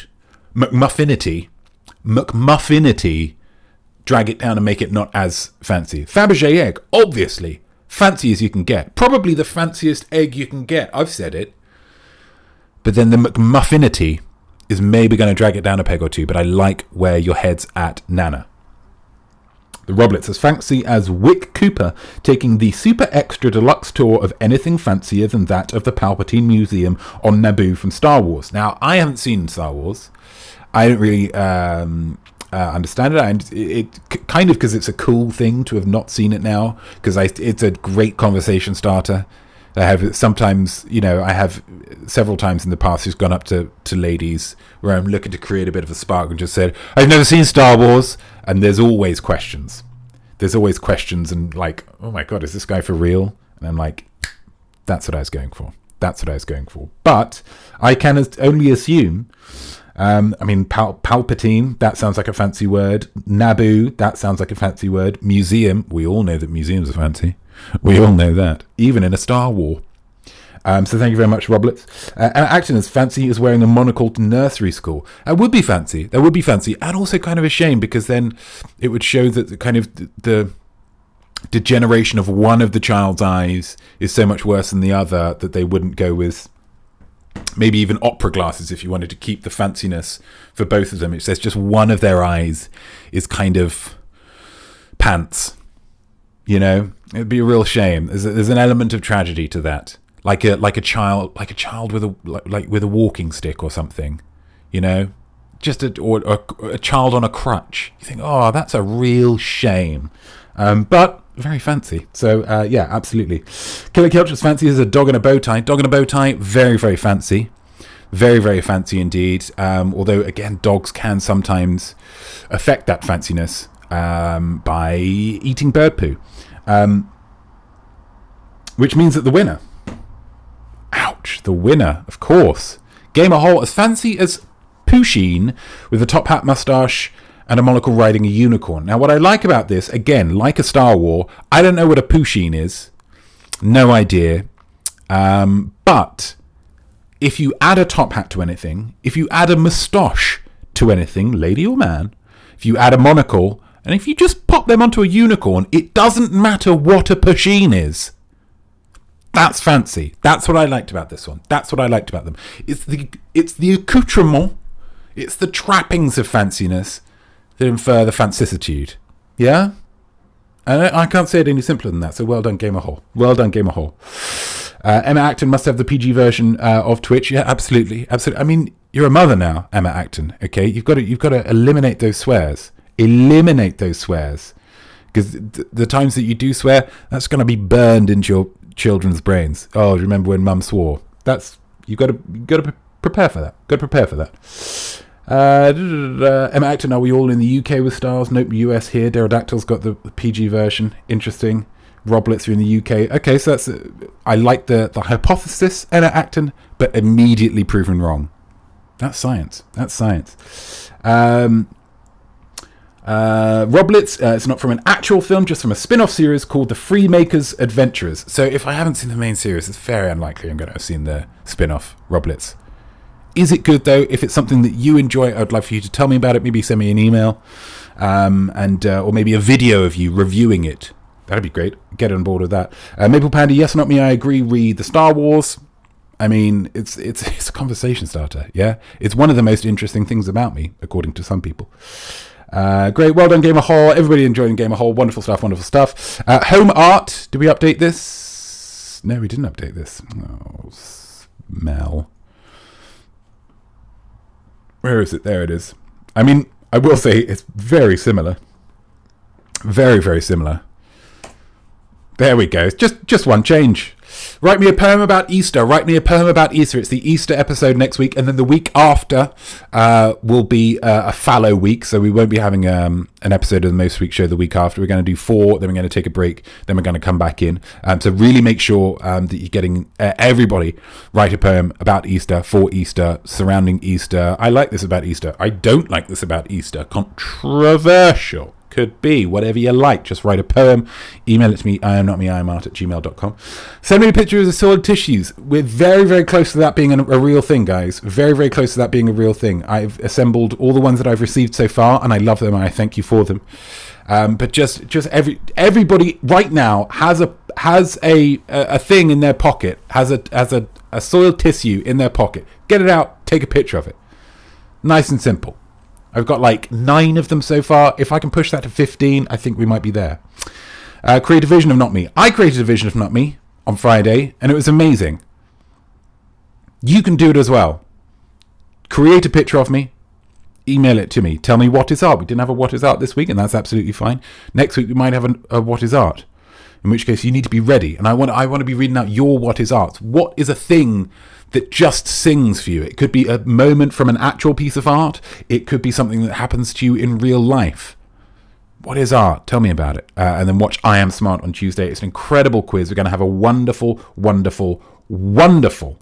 B: drag it down and make it not as fancy? Fabergé egg, obviously. Fancy as you can get. Probably the fanciest egg you can get. I've said it. But then the McMuffinity is maybe going to drag it down a peg or two, but I like where your head's at, Nana. The Roblets, as fancy as Wick Cooper taking the super extra deluxe tour of anything fancier than that of the Palpatine Museum on Naboo from Star Wars. Now, I haven't seen Star Wars. I don't really understand it. It kind of because it's a cool thing to have not seen it now, because it's a great conversation starter. I have sometimes, I have several times in the past just gone up to ladies where I'm looking to create a bit of a spark and just said, I've never seen Star Wars. And there's always questions. And like, oh my God, is this guy for real? And I'm like, that's what I was going for. But I can only assume, Palpatine, that sounds like a fancy word. Naboo, that sounds like a fancy word. Museum, we all know that museums are fancy. We all know that, even in a Star War. So thank you very much, Roblets. Acting as fancy as wearing a monocle to nursery school. That would be fancy, and also kind of a shame, because then it would show that the degeneration of one of the child's eyes is so much worse than the other that they wouldn't go with maybe even opera glasses if you wanted to keep the fanciness for both of them. It says just one of their eyes is kind of pants. It'd be a real shame. There's an element of tragedy to that, like a child with a walking stick or something, just a child on a crutch. You think, oh, that's a real shame, but very fancy. So yeah, absolutely. Killer Kelch as fancy as a dog in a bow tie. Very, very fancy. Very, very fancy indeed. Although again, dogs can sometimes affect that fanciness by eating bird poo. Which means that the winner, of course, Gamer HOLL, as fancy as PUSHEEN with a top hat, mustache, and a monocle riding a unicorn. Now, what I like about this, again, like a Star War, I don't know what a PUSHEEN is. No idea. But if you add a top hat to anything, if you add a moustache to anything, lady or man, if you add a monocle, and if you just pop them onto a unicorn, it doesn't matter what a PUSHEEN is. That's fancy. That's what I liked about this one. That's what I liked about them. It's the accoutrement, it's the trappings of fanciness that infer the fancissitude. Yeah? And I can't say it any simpler than that, so well done, Gamer HOLL. Well done, Gamer HOLL. Emma Acton must have the PG version of Twitch. Yeah, absolutely. Absolutely. I mean, you're a mother now, Emma Acton, okay? You've got to eliminate those swears. Eliminate those swears. Because the times that you do swear, that's going to be burned into children's brains. Oh, do you remember when Mum swore? You got to prepare for that. Got to prepare for that. Emma Acton, are we all in the UK with stars? Nope, US here. Pterodactyl's got the PG version. Interesting. Roblets are in the UK. Okay, so that's I like the hypothesis, Emma Acton, but immediately proven wrong. That's science. Roblets, it's not from an actual film, just from a spin-off series called The Freemakers Adventurers. So if I haven't seen the main series, it's very unlikely I'm going to have seen the spin-off, Roblets. Is it good, though? If it's something that you enjoy, I'd love for you to tell me about it. Maybe send me an email, or maybe a video of you reviewing it. That'd be great. Get on board with that. Maple Panda, yes, not me, I agree. Read the Star Wars. I mean, it's a conversation starter, yeah? It's one of the most interesting things about me, according to some people. Great, well done, Gamer Hall. Everybody enjoying Gamer Hall. Wonderful stuff. Home art. Did we update this? No, we didn't update this. Oh, smell. Where is it? There it is. I mean, I will say it's very similar. Very, very similar. There we go. Just one change. Write me a poem about Easter. It's the Easter episode next week, and then the week after will be a fallow week, so we won't be having an episode of the Most Week Show the week after. We're going to do 4, then we're going to take a break, then we're going to come back in. So really make sure that you're getting everybody write a poem about Easter, for Easter, surrounding Easter. I like this about Easter. I don't like this about Easter. Controversial. Could be whatever you like. Just write a poem, email it to me, iamnotmeimart@gmail.com. Send me pictures of soiled tissues. We're very, very close to that being a real thing, guys. Very, very close to that being a real thing. I've assembled all the ones that I've received so far, and I love them, and I thank you for them. But just everybody right now has a thing in their pocket, has a soiled tissue in their pocket. Get it out, take a picture of it. Nice and simple. I've got like 9 of them so far. If I can push that to 15, I think we might be there. Create a vision of Notme. I created a vision of Notme on Friday, and it was amazing. You can do it as well. Create a picture of me. Email it to me. Tell me what is art. We didn't have a what is art this week, and that's absolutely fine. Next week we might have a what is art. In which case you need to be ready. And I want to be reading out your what is art. What is a thing that just sings for you? It could be a moment from an actual piece of art. It could be something that happens to you in real life. What is art? Tell me about it. And then watch I Am Smart on Tuesday. It's an incredible quiz. We're going to have a wonderful, wonderful, wonderful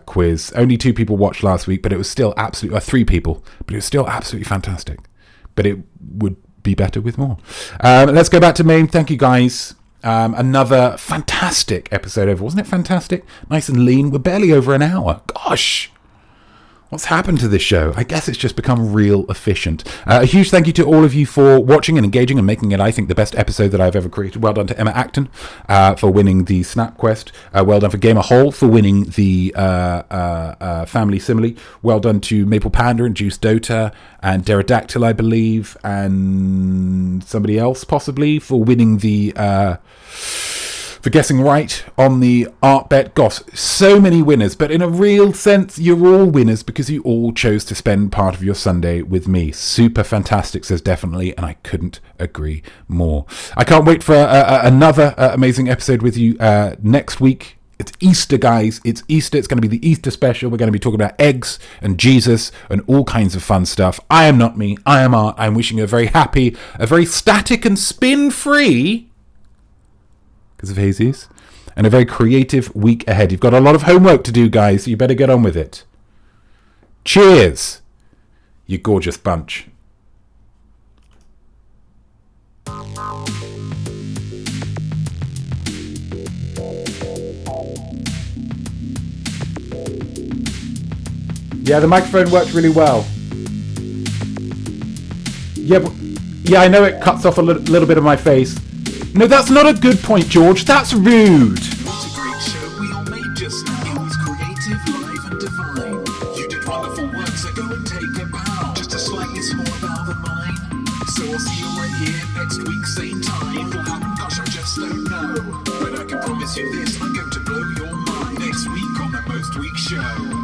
B: quiz. Only 2 people watched last week, but it was still absolutely... 3 people, but it was still absolutely fantastic. But it would be better with more. Let's go back to main. Thank you, guys. Another fantastic episode over. Wasn't it fantastic? Nice and lean. We're barely over an hour. Gosh. What's happened to this show? I guess it's just become real efficient. A huge thank you to all of you for watching and engaging and making it, I think, the best episode that I've ever created. Well done to Emma Acton for winning the SNAPQuest. Well done for Gamer Hall for winning the Family Simile. Well done to Maple Panda and Juice Dota and Pterodactyl, I believe, and somebody else possibly for winning the... for guessing right on the art bet. Gosh, so many winners, but in a real sense, you're all winners because you all chose to spend part of your Sunday with me. Super fantastic, says definitely, and I couldn't agree more. I can't wait for another amazing episode with you next week. It's Easter, guys. It's Easter. It's going to be the Easter special. We're going to be talking about eggs and Jesus and all kinds of fun stuff. I am not me. I am art. I'm wishing you a very happy, a very static and spin-free... of Jesus, and a very creative week ahead. You've got a lot of homework to do, guys, so you better get on with it. Cheers, you gorgeous bunch. Yeah, the microphone worked really well. Yeah, I know it cuts off a little bit of my face. No, that's not a good point, George. That's rude.
A: What a great show we all made just now. It was creative, live and divine. You did wonderful work, so go and take a bow. Just a slightly smaller bow than mine. So I'll see you right here next week, same time. What will happen? Gosh, I just don't know. But I can promise you this, I'm going to blow your mind. Next week on the Most Week Show.